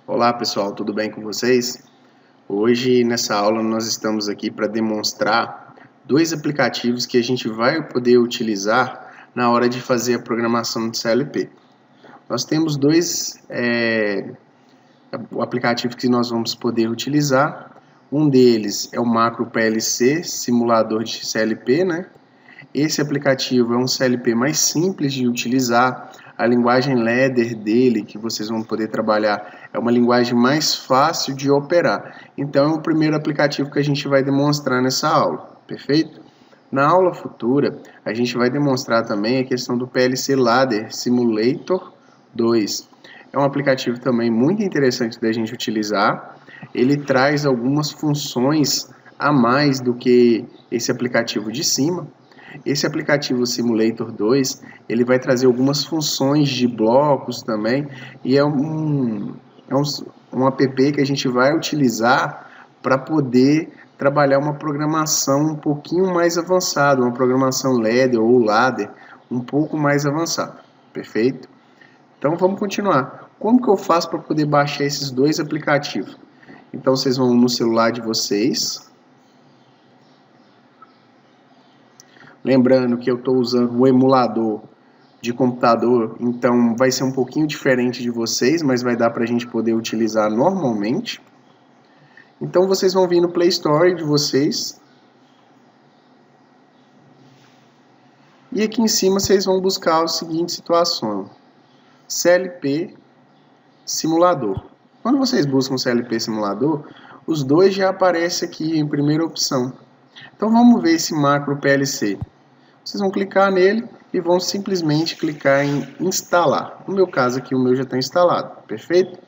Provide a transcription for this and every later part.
Olá pessoal, tudo bem com vocês? Hoje nessa aula nós estamos aqui para demonstrar dois aplicativos que a gente vai poder utilizar na hora de fazer a programação do CLP. Nós temos dois aplicativos que nós vamos poder utilizar. Um deles é o Macro PLC, simulador de CLP, né? Esse aplicativo é um CLP mais simples de utilizar. A linguagem Ladder dele, que vocês vão poder trabalhar, é uma linguagem mais fácil de operar. Então, é o primeiro aplicativo que a gente vai demonstrar nessa aula, perfeito? Na aula futura, a gente vai demonstrar também a questão do PLC Ladder Simulator 2. É um aplicativo também muito interessante da gente utilizar. Ele traz algumas funções a mais do que esse aplicativo de cima. Esse aplicativo Simulator 2, ele vai trazer algumas funções de blocos também, e é um app que a gente vai utilizar para poder trabalhar uma programação um pouquinho mais avançada, uma programação Ladder ou Ladder um pouco mais avançada, perfeito? Então vamos continuar. Como que eu faço para poder baixar esses dois aplicativos? Então vocês vão no celular de vocês. Lembrando que eu estou usando o emulador de computador, então vai ser um pouquinho diferente de vocês, mas vai dar para a gente poder utilizar normalmente. Então vocês vão vir no Play Store de vocês. E aqui em cima vocês vão buscar a seguinte situação: CLP Simulador. Quando vocês buscam CLP Simulador, os dois já aparecem aqui em primeira opção. Então vamos ver esse macro PLC. Vocês vão clicar nele e vão simplesmente clicar em instalar. No meu caso aqui, o meu já está instalado, perfeito?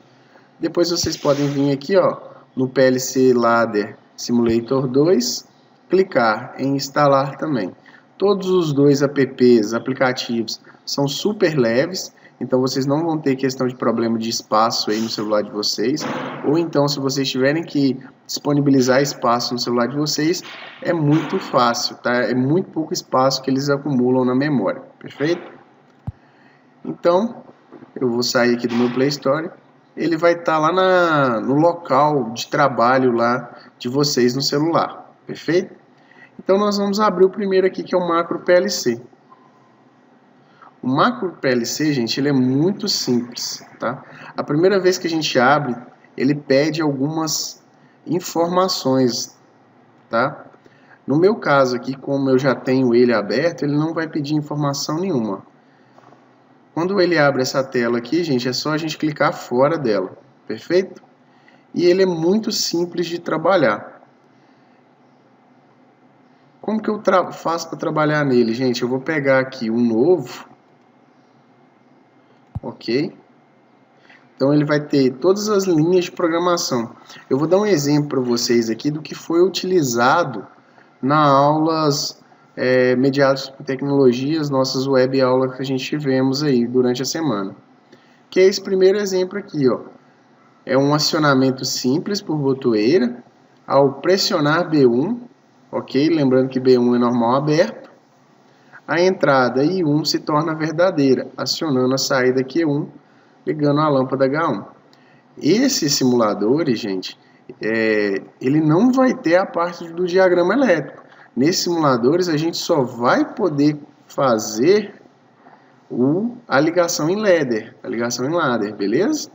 Depois vocês podem vir aqui, ó, no PLC Ladder Simulator 2, clicar em instalar também. Todos os dois aplicativos, são super leves, então vocês não vão ter questão de problema de espaço aí no celular de vocês, ou então se vocês tiverem que disponibilizar espaço no celular de vocês, é muito fácil, tá? É muito pouco espaço que eles acumulam na memória, perfeito? Então, eu vou sair aqui do meu Play Store, ele vai estar lá no local de trabalho lá de vocês no celular, perfeito? Então nós vamos abrir o primeiro aqui, que é o Macro PLC. O Macro PLC, gente, ele é muito simples, tá? A primeira vez que a gente abre, ele pede algumas informações, tá? No meu caso aqui, como eu já tenho ele aberto, ele não vai pedir informação nenhuma. Quando ele abre essa tela aqui, gente, é só a gente clicar fora dela, perfeito? E ele é muito simples de trabalhar. Como que eu faço para trabalhar nele, gente? Eu vou pegar aqui um novo. Ok? Então ele vai ter todas as linhas de programação. Eu vou dar um exemplo para vocês aqui do que foi utilizado nas aulas mediadas por tecnologias, nossas web aulas que a gente tivemos aí durante a semana. Que é esse primeiro exemplo aqui, ó. É um acionamento simples por botoeira. Ao pressionar B1, ok? Lembrando que B1 é normal aberto. A entrada I1 se torna verdadeira, acionando a saída Q1, ligando a lâmpada H1. Esses simuladores, gente, ele não vai ter a parte do diagrama elétrico. Nesses simuladores, a gente só vai poder fazer a ligação em ladder, beleza?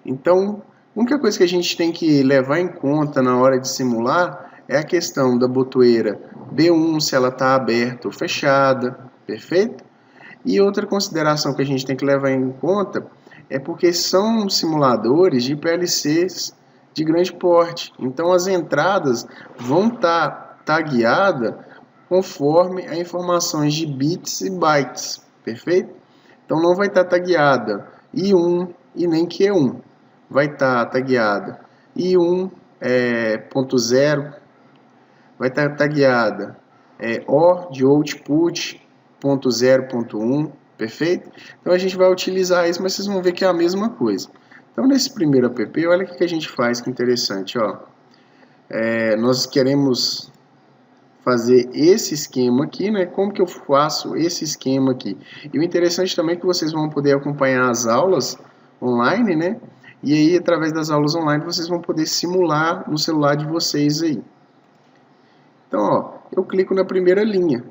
Então, a única coisa que a gente tem que levar em conta na hora de simular é a questão da botoeira B1, se ela está aberta ou fechada, perfeito? E outra consideração que a gente tem que levar em conta é porque são simuladores de PLCs de grande porte. Então as entradas vão estar tagueadas conforme as informações de bits e bytes, perfeito? Então não vai estar tagueada I1 e nem Q1. Vai estar tagueada I1 .0, vai estar tagueada OR de output .0.1, perfeito? Então a gente vai utilizar isso, mas vocês vão ver que é a mesma coisa. Então nesse primeiro app, olha o que a gente faz, que interessante, ó. Nós queremos fazer esse esquema aqui, né? Como que eu faço esse esquema aqui? E o interessante também é que vocês vão poder acompanhar as aulas online, né? E aí, através das aulas online, vocês vão poder simular no celular de vocês aí. Então, ó, eu clico na primeira linha,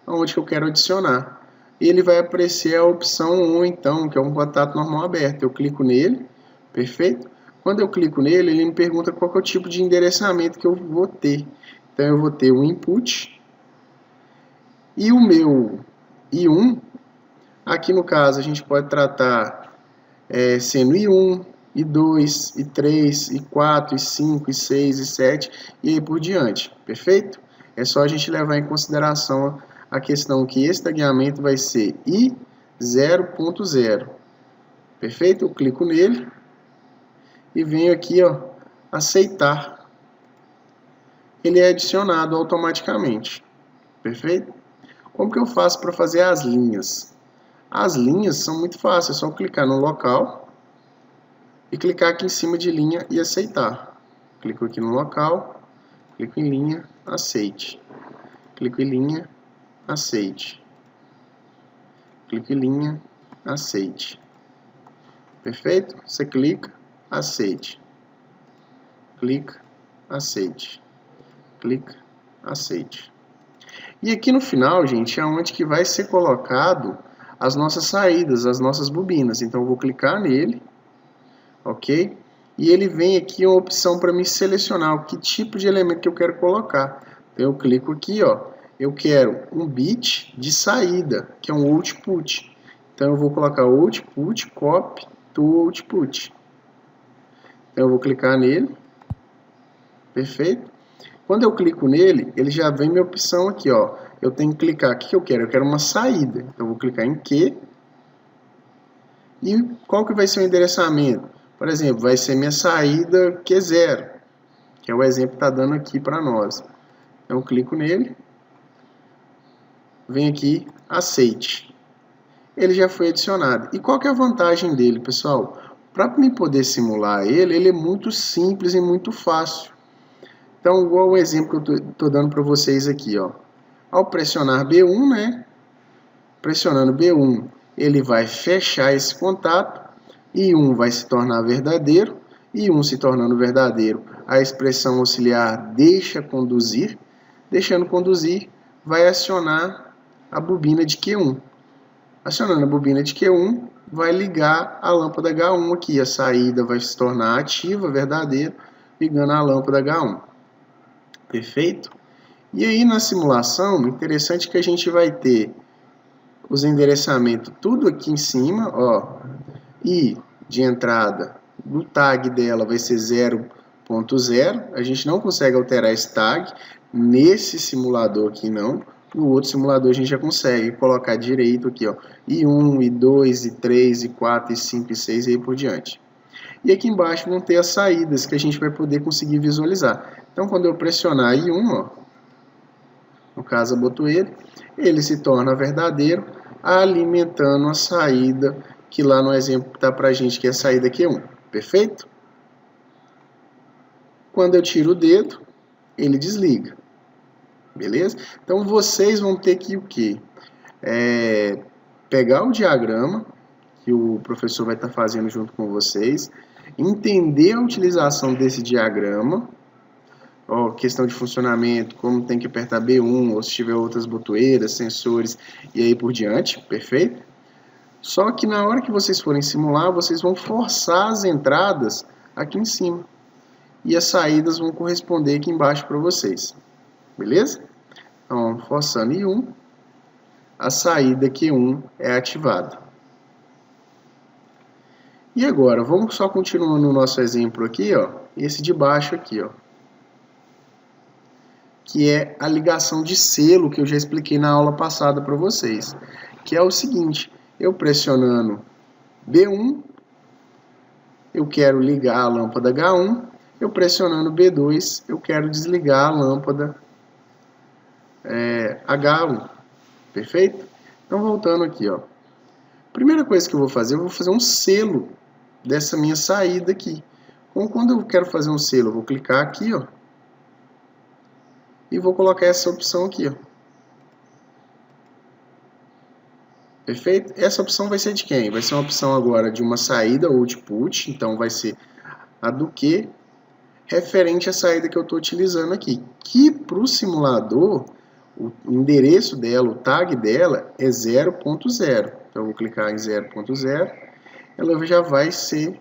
onde que eu quero adicionar. E ele vai aparecer a opção 1, então, que é um contato normal aberto. Eu clico nele, perfeito? Quando eu clico nele, ele me pergunta qual que é o tipo de endereçamento que eu vou ter. Então, eu vou ter o input e o meu I1. Aqui no caso, a gente pode tratar sendo I1, I2, I3, I4, I5, I6, I7 e aí por diante, perfeito? É só a gente levar em consideração a questão que esse tagueamento vai ser I0.0, perfeito? Eu clico nele e venho aqui, ó, aceitar. Ele é adicionado automaticamente, perfeito? Como que eu faço para fazer as linhas? As linhas são muito fáceis, é só clicar no local e clicar aqui em cima de linha e aceitar. Clico aqui no local, clico em linha, aceite. Clico em linha, aceite. Clico em linha, aceite. Perfeito? Você clica, aceite. Clica, aceite. Clica, aceite. E aqui no final, gente, é onde que vai ser colocado as nossas saídas, as nossas bobinas. Então eu vou clicar nele, ok? E ele vem aqui uma opção para me selecionar o que tipo de elemento que eu quero colocar. Então eu clico aqui, ó, eu quero um bit de saída, que é um output. Então eu vou colocar output copy to output. Então eu vou clicar nele, perfeito? Quando eu clico nele, ele já vem minha opção aqui, ó. Eu tenho que clicar, o que eu quero? Eu quero uma saída. Então eu vou clicar em Q. E qual que vai ser o endereçamento? Por exemplo, vai ser minha saída Q0, que é o exemplo que está dando aqui para nós. Então eu clico nele, vem aqui, aceite. Ele já foi adicionado. E qual que é a vantagem dele, pessoal? Para me poder simular ele é muito simples e muito fácil. Então, igual o exemplo que eu estou dando para vocês aqui, ó. Ao pressionar B1, né? Pressionando B1, ele vai fechar esse contato, I1 vai se tornar verdadeiro, I1 se tornando verdadeiro, a expressão auxiliar deixa conduzir, deixando conduzir, vai acionar a bobina de Q1. Acionando a bobina de Q1, vai ligar a lâmpada H1 aqui, a saída vai se tornar ativa, verdadeiro, ligando a lâmpada H1. Perfeito? E aí na simulação, interessante que a gente vai ter os endereçamentos tudo aqui em cima, ó, e de entrada, o tag dela vai ser 0.0, a gente não consegue alterar esse tag, nesse simulador aqui não, no outro simulador a gente já consegue colocar direito aqui, ó, I1, I2, I3, I4, I5, I6 e aí por diante. E aqui embaixo vão ter as saídas que a gente vai poder conseguir visualizar. Então quando eu pressionar I1, ó, no caso eu boto ele se torna verdadeiro, alimentando a saída que lá no exemplo está para a gente, que é a saída Q1. Perfeito? Quando eu tiro o dedo, ele desliga. Beleza? Então vocês vão ter que o quê? Pegar o diagrama que o professor vai estar fazendo junto com vocês, entender a utilização desse diagrama, ó, questão de funcionamento, como tem que apertar B1, ou se tiver outras botoeiras, sensores e aí por diante, perfeito? Só que na hora que vocês forem simular, vocês vão forçar as entradas aqui em cima. E as saídas vão corresponder aqui embaixo para vocês. Beleza? Então, forçando I1, a saída Q1 é ativada. E agora, vamos só continuando no nosso exemplo aqui, ó, esse de baixo aqui, ó, que é a ligação de selo que eu já expliquei na aula passada para vocês, que é o seguinte, eu pressionando B1, eu quero ligar a lâmpada H1, eu pressionando B2, eu quero desligar a lâmpada H1, perfeito? Então voltando aqui, ó, primeira coisa que eu vou fazer um selo dessa minha saída aqui. Então quando eu quero fazer um selo, eu vou clicar aqui, ó, e vou colocar essa opção aqui, ó. Perfeito? Essa opção vai ser de quem? Vai ser uma opção agora de uma saída output, então vai ser a do que referente à saída que eu estou utilizando aqui, que para o simulador, o endereço dela, o tag dela é 0.0. Então eu vou clicar em 0.0, ela já vai ser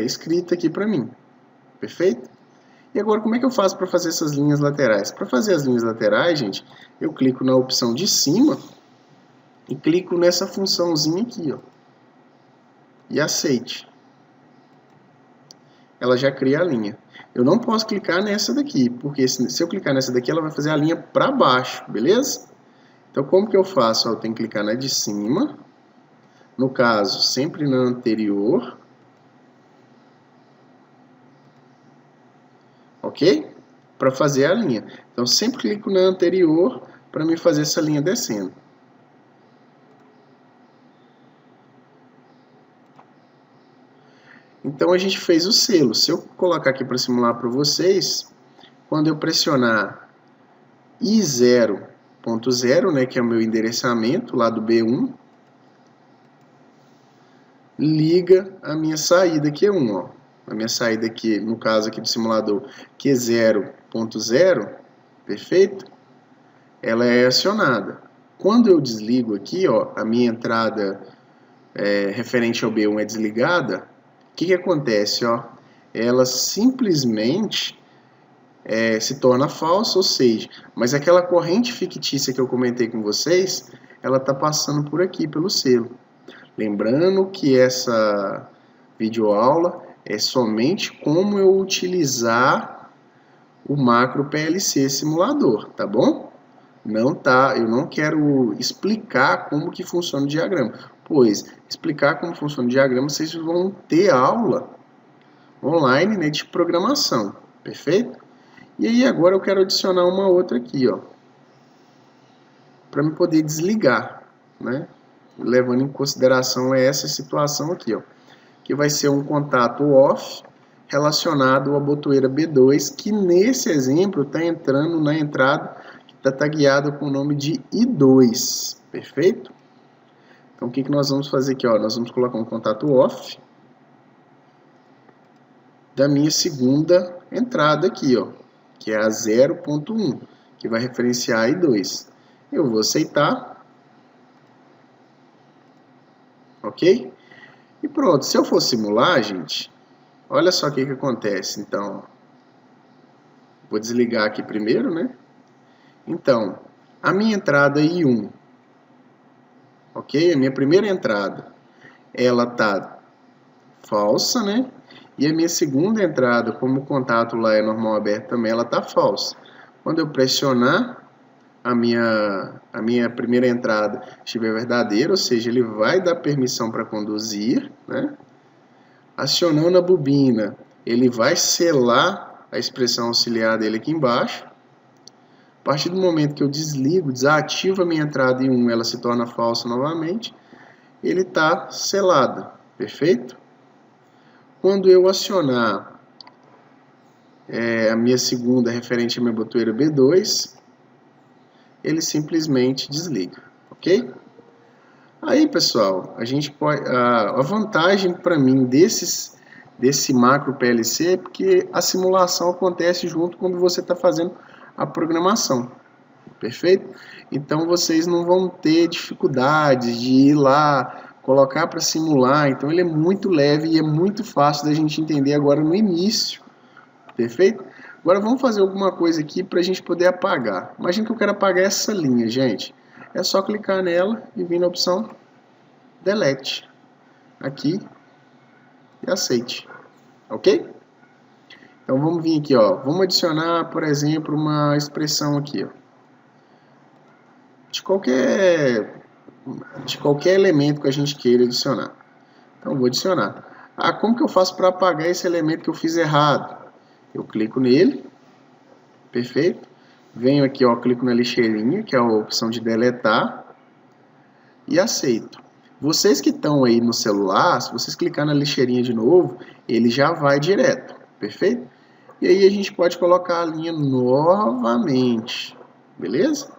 escrita aqui para mim. Perfeito? E agora, como é que eu faço para fazer essas linhas laterais? Para fazer as linhas laterais, gente, eu clico na opção de cima e clico nessa funçãozinha aqui, ó, e aceite. Ela já cria a linha. Eu não posso clicar nessa daqui, porque se eu clicar nessa daqui, ela vai fazer a linha para baixo, beleza? Então, como que eu faço? Eu tenho que clicar na de cima, no caso, sempre na anterior, ok? Para fazer a linha. Então, sempre clico na anterior para me fazer essa linha descendo. Então, a gente fez o selo. Se eu colocar aqui para simular para vocês, quando eu pressionar I0.0, né, que é o meu endereçamento lá do B1, liga a minha saída Q1, ó. A minha saída aqui, no caso aqui do simulador, Q0.0, perfeito? Ela é acionada. Quando eu desligo aqui, ó, a minha entrada referente ao B1 é desligada, o que acontece? Ó? Ela simplesmente se torna falsa, ou seja, mas aquela corrente fictícia que eu comentei com vocês, ela está passando por aqui, pelo selo. Lembrando que essa videoaula é somente como eu utilizar o macro PLC simulador, tá bom? Eu não quero explicar como que funciona o diagrama, pois explicar como funciona o diagrama, vocês vão ter aula online, né, de programação, perfeito? E aí agora eu quero adicionar uma outra aqui, ó, para me poder desligar, né? Levando em consideração essa situação aqui, ó, que vai ser um contato off relacionado à botoeira B2, que nesse exemplo está entrando na entrada que está tagueada com o nome de I2, perfeito? Então o que nós vamos fazer aqui, ó? Nós vamos colocar um contato off da minha segunda entrada aqui, ó, que é a 0.1, que vai referenciar a I2. Eu vou aceitar. Ok? E pronto, se eu for simular, gente, olha só o que acontece. Então, vou desligar aqui primeiro, né? Então, a minha entrada I1, ok? A minha primeira entrada, ela tá falsa, né? E a minha segunda entrada, como o contato lá é normal aberto também, ela tá falsa. Quando eu pressionar, a minha primeira entrada estiver verdadeira, ou seja, ele vai dar permissão para conduzir, né? Acionando a bobina, ele vai selar a expressão auxiliar dele aqui embaixo. A partir do momento que eu desligo, desativo a minha entrada em 1, ela se torna falsa novamente, ele está selado, perfeito? Quando eu acionar a minha segunda referente à minha botoeira B2, ele simplesmente desliga, ok? Aí, pessoal, a gente pode, a vantagem para mim desse macro PLC é porque a simulação acontece junto quando você está fazendo a programação, perfeito? Então vocês não vão ter dificuldades de ir lá, colocar para simular, então ele é muito leve e é muito fácil da gente entender agora no início, perfeito? Agora vamos fazer alguma coisa aqui para a gente poder apagar. Imagina que eu quero apagar essa linha, gente. É só clicar nela e vir na opção Delete. Aqui. E aceite. Ok? Então vamos vir aqui, ó. Vamos adicionar, por exemplo, uma expressão aqui, ó. De qualquer elemento que a gente queira adicionar. Então eu vou adicionar. Ah, como que eu faço para apagar esse elemento que eu fiz errado? Eu clico nele, perfeito? Venho aqui, ó, clico na lixeirinha, que é a opção de deletar, e aceito. Vocês que estão aí no celular, se vocês clicar na lixeirinha de novo, ele já vai direto, perfeito? E aí a gente pode colocar a linha novamente, beleza?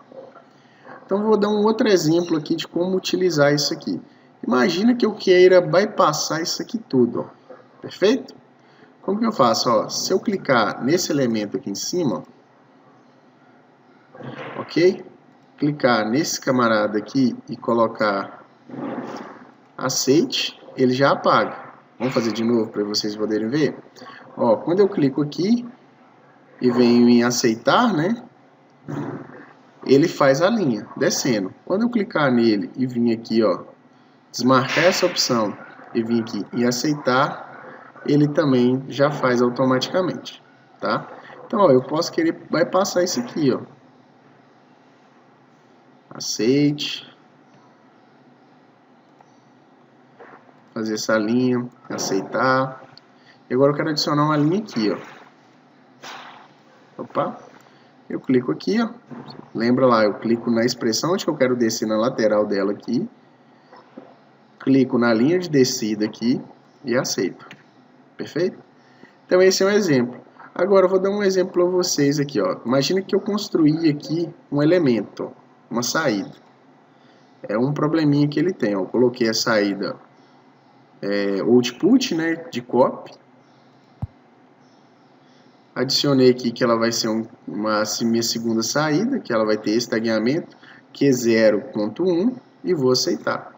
Então, vou dar um outro exemplo aqui de como utilizar isso aqui. Imagina que eu queira bypassar isso aqui tudo, ó. Perfeito? Como que eu faço? Ó, se eu clicar nesse elemento aqui em cima, ok? Clicar nesse camarada aqui e colocar aceite, ele já apaga. Vamos fazer de novo para vocês poderem ver? Ó, quando eu clico aqui e venho em aceitar, né? Ele faz a linha, descendo. Quando eu clicar nele e vir aqui, ó, desmarcar essa opção e vir aqui em aceitar, ele também já faz automaticamente, tá? Então, ó, eu posso querer bypassar isso aqui, ó. Aceite. Fazer essa linha, aceitar. E agora eu quero adicionar uma linha aqui, ó. Opa. Eu clico aqui, ó. Lembra lá, eu clico na expressão onde eu quero descer na lateral dela aqui. Clico na linha de descida aqui e aceito. Perfeito? Então esse é um exemplo. Agora eu vou dar um exemplo para vocês aqui, ó. Imagina que eu construí aqui um elemento, ó, uma saída. É um probleminha que ele tem, ó. Eu coloquei a saída output, né, de copy. Adicionei aqui que ela vai ser minha segunda saída, que ela vai ter esse tagueamento, que é 0.1, e vou aceitar.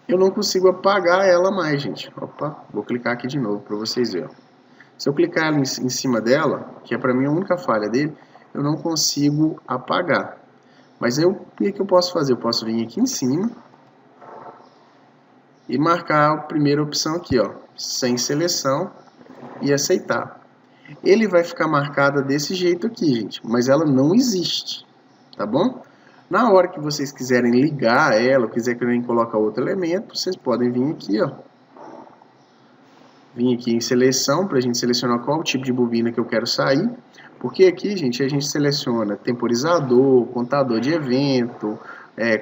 Eu não consigo apagar ela mais, gente. Opa, vou clicar aqui de novo para vocês verem. Se eu clicar em cima dela, que é para mim a única falha dele, eu não consigo apagar. Mas aí, o que eu posso fazer? Eu posso vir aqui em cima e marcar a primeira opção aqui, ó, sem seleção, e aceitar. Ele vai ficar marcada desse jeito aqui, gente, mas ela não existe, tá bom? Na hora que vocês quiserem ligar ela, ou quiserem colocar outro elemento, vocês podem vir aqui, ó. Vim aqui em seleção, para a gente selecionar qual tipo de bobina que eu quero sair. Porque aqui, gente, a gente seleciona temporizador, contador de evento,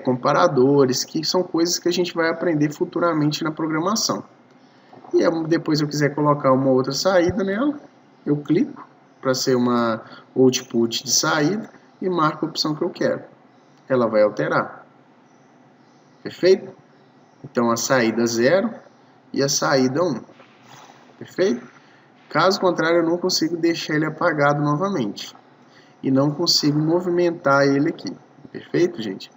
comparadores, que são coisas que a gente vai aprender futuramente na programação. E depois eu quiser colocar uma outra saída nela, eu clico para ser uma output de saída e marco a opção que eu quero. Ela vai alterar. Perfeito? Então a saída 0 e a saída 1. Perfeito? Caso contrário, eu não consigo deixar ele apagado novamente. E não consigo movimentar ele aqui. Perfeito, gente?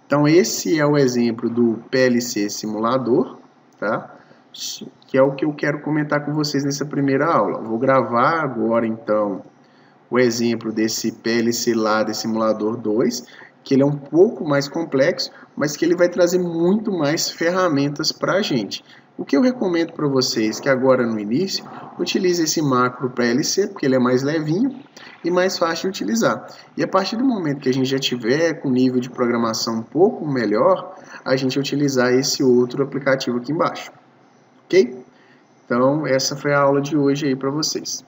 Então esse é o exemplo do PLC simulador, tá? Que é o que eu quero comentar com vocês nessa primeira aula. Vou gravar agora, então, o exemplo desse PLC Ladder Simulador 2, que ele é um pouco mais complexo, mas que ele vai trazer muito mais ferramentas para a gente. O que eu recomendo para vocês, que agora no início, utilize esse macro PLC, porque ele é mais levinho e mais fácil de utilizar. E a partir do momento que a gente já tiver com nível de programação um pouco melhor, a gente utilizar esse outro aplicativo aqui embaixo. Ok? Então, essa foi a aula de hoje aí para vocês.